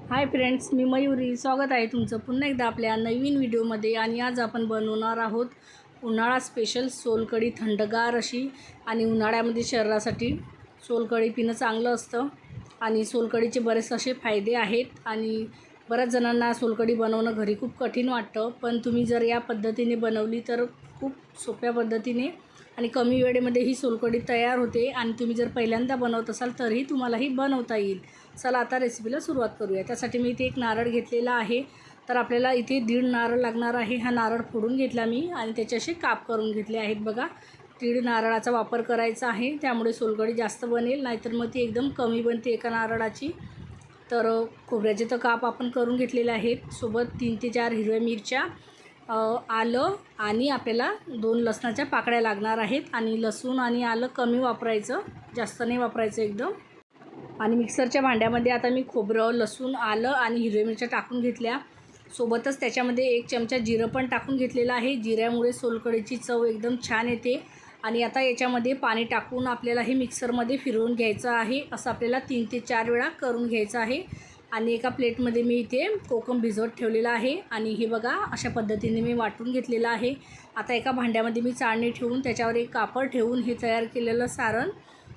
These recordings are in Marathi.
हाय फ्रेंड्स, मी मयूरी. स्वागत आहे तुमचं पुन्हा एकदा आपल्या नवीन व्हिडिओमध्ये. आणि आज आपण बनवणार आहोत उन्हाळा स्पेशल सोलकढी, थंडगार अशी. आणि उन्हाळ्यामध्ये शरीरासाठी सोलकढी पिणं चांगलं असतं आणि सोलकढीचे बरेच असे फायदे आहेत. आणि बऱ्याच जणांना सोलकढी बनवणं घरी खूप कठीण वाटतं, पण तुम्ही जर या पद्धतीने बनवली तर खूप सोप्या पद्धतीने आणि कमी वेळेमध्ये ही सोलकढी तयार होते. आणि तुम्ही जर पहिल्यांदा बनवत असाल तरीही तुम्हालाही बनवता येईल. चला आता रेसिपीला सुरुवात करूया. त्यासाठी मी इथे एक नारळ घेतलेला आहे. तर आपल्याला इथे 1.5 नारळ लागणार आहे. हा नारळ फोडून घेतला मी आणि त्याचे असे काप करून घेतले आहेत बघा. 1.5 नारळाचा वापर करायचा आहे, त्यामुळे सोलकढी जास्त बनेल, नाहीतर मग ती एकदम कमी बनते एका नारळाची. तर खोबऱ्याचे तर काप आपण करून घेतलेले आहेत. सोबत 3 ते 4 हिरव्या मिरच्या, आलं आणि आपल्याला 2 लसणाच्या पाकळ्या लागणार आहेत. आणि लसूण आणि आलं कमी वापरायचं, जास्त नाही वापरायचं एकदम. आणि मिक्सरच्या भांड्यामध्ये आता मी खोबरं, लसूण, आलं आणि हिरव्या मिरच्या टाकून घेतल्या. सोबतच त्याच्यामध्ये 1 चमचा जिरं पण टाकून घेतलेलं आहे. जिऱ्यामुळे सोलकढीची चव एकदम छान येते. आणि आता याच्यामध्ये पाणी टाकून आपल्याला हे मिक्सरमध्ये फिरवून घ्यायचं आहे. असं आपल्याला 3 ते 4 वेळा करून घ्यायचं आहे. आणि एका प्लेटमध्ये मी इथे कोकम भिजवत ठेवलेला आहे. आणि हे बघा अशा पद्धतीने मी वाटून घेतलेलं आहे. आता एका भांड्यामध्ये मी चाळणी ठेवून त्याच्यावर एक कापड ठेवून हे तयार केलेलं सारण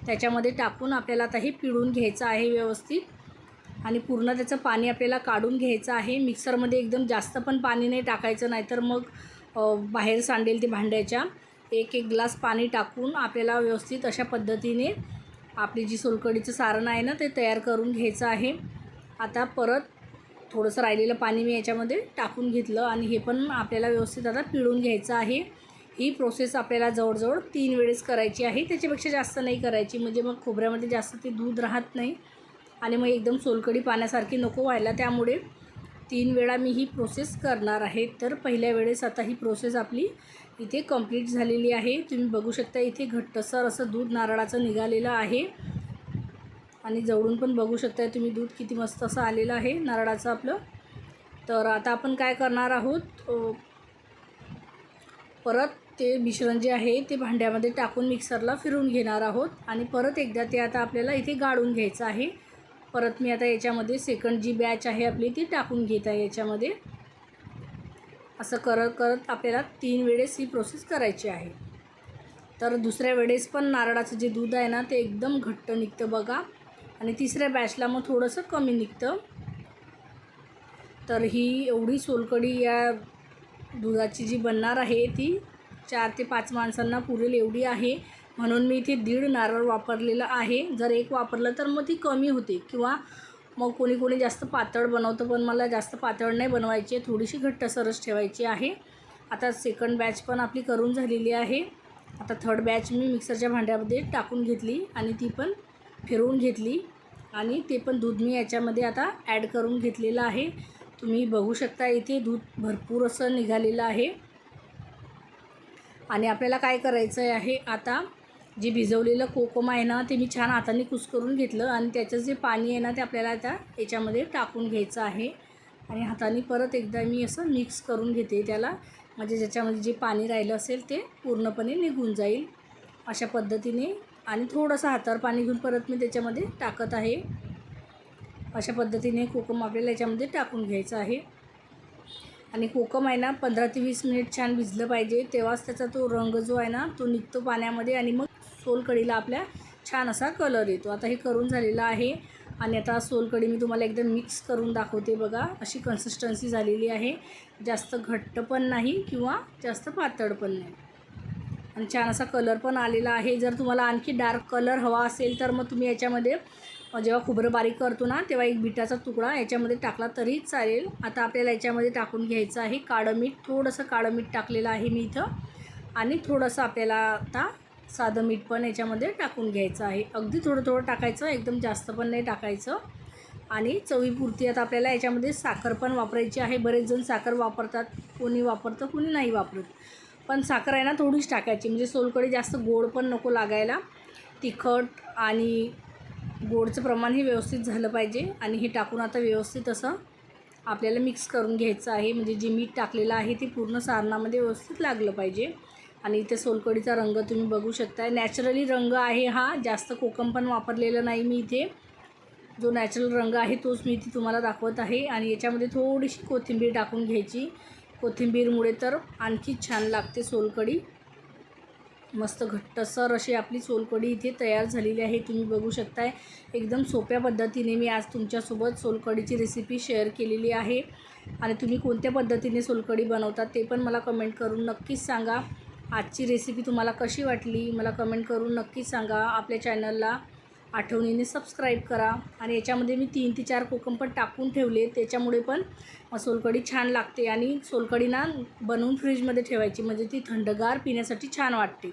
त्याच्यामध्ये टाकून आपल्याला आता हे पिळून घ्यायचं आहे व्यवस्थित. आणि पूर्ण त्याचं पाणी आपल्याला काढून घ्यायचं आहे. मिक्सरमध्ये एकदम जास्त पण पाणी नाही टाकायचं, नाहीतर मग बाहेर सांडेल ते भांड्याच्या. एक ग्लास पाणी टाकून आपल्याला व्यवस्थित अशा पद्धतीने आपली जी सोलकढीचं सारण आहे ना ते तयार करून घ्यायचं आहे. आता परत थोडंसं राहिलेलं पाणी मी याच्यामध्ये टाकून घेतलं आणि हे पण आपल्याला व्यवस्थित आता पिळून घ्यायचं आहे. ही प्रोसेस आपल्याला जवळजवळ 3 वेळेस करायची आहे, त्याच्यापेक्षा जास्त नाही करायची, म्हणजे मग खोबऱ्यामध्ये जास्त ते दूध राहत नाही आणि मग एकदम सोलकढी पाण्यासारखी नको व्हायला. त्यामुळे 3 वेळा मी ही प्रोसेस करणार आहे. तर पहिल्या वेळेस आता ही प्रोसेस आपली इथे कंप्लीट झालेली आहे. तुम्ही बघू शकता इथे घट्टसर असं दूध नारळाचं निघालेलं आहे. आणि जवळून पण बघू शकता तुम्ही दूध किती मस्त असं आलेलं आहे नारळाचं आपलं. तर आता आपण काय करणार आहोत, परत ते मिश्रण जे आहे ते भांड्यामध्ये टाकून मिक्सरला फिरवून घेणार आहोत. आणि परत एकदा ते आता आपल्याला इथे गाळून घ्यायचं आहे. परत मी आता याच्यामध्ये सेकंड जी बॅच आहे आपली ती टाकून घेत आहे याच्यामध्ये. असं करत करत आपल्याला 3 वेळेस ही प्रोसेस करायची आहे. तर दुसऱ्या वेळेस पण नारळाचं जे दूध आहे ना ते एकदम घट्ट निघतं बघा. आणि तिसऱ्या बॅचला मग थोडंसं कमी निघतं. तर ही एवढी सोलकढी या दुधाची जी बनणार आहे ती 4 ते 5 माणसांना पुरेल एवढी आहे. म्हणून मी इथे 1.5 नारळ वापरलेलं आहे. जर एक वापरलं तर मग ती कमी होते, किंवा मग कोणी जास्त पातळ बनवतं, पण मला जास्त पातळ नाही बनवायची आहे, थोडीशी घट्टसरच ठेवायची आहे. आता सेकंड बॅच पण आपली करून झालेली आहे. आता थर्ड बॅच मी मिक्सरच्या भांड्यामध्ये टाकून घेतली आणि ती पण फिरवून घेतली. आणि ते पण दूध मी याच्यामध्ये आता ॲड करून घेतलेलं आहे. तुम्ही बघू शकता इथे दूध भरपूर असं निघालेलं आहे. आणि आपल्याला काय करायचं आहे, आता जे भिजवलेलं कोकम आहे ना ते मी छान हाताने कुस्करून घेतलं आणि त्याचं जे पाणी आहे ना ते आपल्याला आता याच्यामध्ये टाकून घ्यायचं आहे. आणि हाताने परत एकदा मी असं मिक्स करून घेते त्याला, म्हणजे ज्याच्यामध्ये जे पाणी राहिलं असेल ते पूर्णपणे निघून जाईल अशा पद्धतीने. आणि थोडंसं हातावर पाणी घेऊन परत मी त्याच्यामध्ये टाकत आहे. अशा पद्धतीने कोकम आपल्याला याच्यामध्ये टाकून घ्यायचं आहे. आणि कोकम आहे ना 15 ते 20 मिनिट छान भिजलं पाहिजे, तेव्हाच त्याचा तो रंग जो आहे ना तो निघतो पाण्यामध्ये आणि मग सोलकढीला आपल्या छान असा कलर येतो. आता हे करून झालेलं आहे. आणि आता सोलकढी मी तुम्हाला एकदम मिक्स करून दाखवते बघा. अशी कन्सिस्टन्सी झालेली आहे, जास्त घट्ट पण नाही किंवा जास्त पातळ पण नाही. आणि छान असा कलर पण आलेला आहे. जर तुम्हाला आणखी डार्क कलर हवा असेल तर मग तुम्ही याच्यामध्ये जेव्हा खोबरं बारीक करतो ना तेव्हा एक बिटाचा तुकडा याच्यामध्ये टाकला तरी चालेल. आता आपल्याला याच्यामध्ये टाकून घ्यायचं आहे काळं मीठ. थोडंसं काळं मीठ टाकलेलं आहे मी इथं. आणि थोडंसं आपल्याला आता साधं मीठ पण याच्यामध्ये टाकून घ्यायचं आहे. अगदी थोडं थोडं टाकायचं, एकदम जास्त पण नाही टाकायचं. आणि चवीपुरती आता आपल्याला याच्यामध्ये साखर पण वापरायची आहे. बरेच जण साखर वापरतात, कोणी वापरतं कोणी नाही वापरत, पण साखर आहे ना थोडीच टाकायची, म्हणजे सोलकढी जास्त गोड पण नको लागायला. तिखट आणि गोडचं प्रमाण हे व्यवस्थित झालं पाहिजे. आणि हे टाकून आता व्यवस्थित असं आपल्याला मिक्स करून घ्यायचं आहे, म्हणजे जे मीठ टाकलेलं आहे ते पूर्ण सारणामध्ये व्यवस्थित लागलं पाहिजे. आणि इथे सोलकढीचा रंग तुम्ही बघू शकता, नॅचरली रंग आहे हा, जास्त कोकम पण वापरलेलं नाही मी इथे. जो नॅचरल रंग आहे तोच मी ती तुम्हाला दाखवत आहे. आणि याच्यामध्ये थोडीशी कोथिंबीर टाकून घ्यायची. कोथिंबीरमुळे तर आणखी छान लागते सोलकढी. मस्त घट्टसर अशी आपली सोलकढी इथे तयार झालेली आहे. तुम्ही बघू शकताय एकदम सोप्या पद्धतीने मी आज तुमच्यासोबत सोलकढीची रेसिपी शेअर केलेली आहे. आणि तुम्ही कोणत्या पद्धतीने सोलकढी बनवतात ते पण मला कमेंट करून नक्कीच सांगा. आजची रेसिपी तुम्हाला कशी वाटली मला कमेंट करून नक्कीच सांगा. आपल्या चॅनलला आठवणीने सबस्क्राईब करा. आणि याच्यामध्ये मी 3 ते 4 कोकम पण टाकून ठेवले, त्याच्यामुळे पण सोलकढी छान लागते. आणि सोलकढी ना बनवून फ्रीजमध्ये ठेवायची म्हणजे ती थंडगार पिण्यासाठी छान वाटते.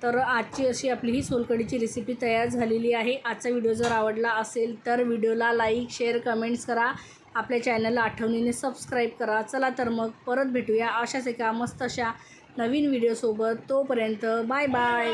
तर आजची अशी आपली ही सोलकढीची रेसिपी तयार झालेली आहे. आजचा व्हिडिओ जर आवडला असेल तर व्हिडिओला लाईक शेअर कमेंट्स करा. आपल्या चॅनलला आठवणीने सबस्क्राईब करा. चला तर मग परत भेटूया अशाच एका मस्त अशा नवीन व्हिडिओसोबत. तोपर्यंत बाय बाय.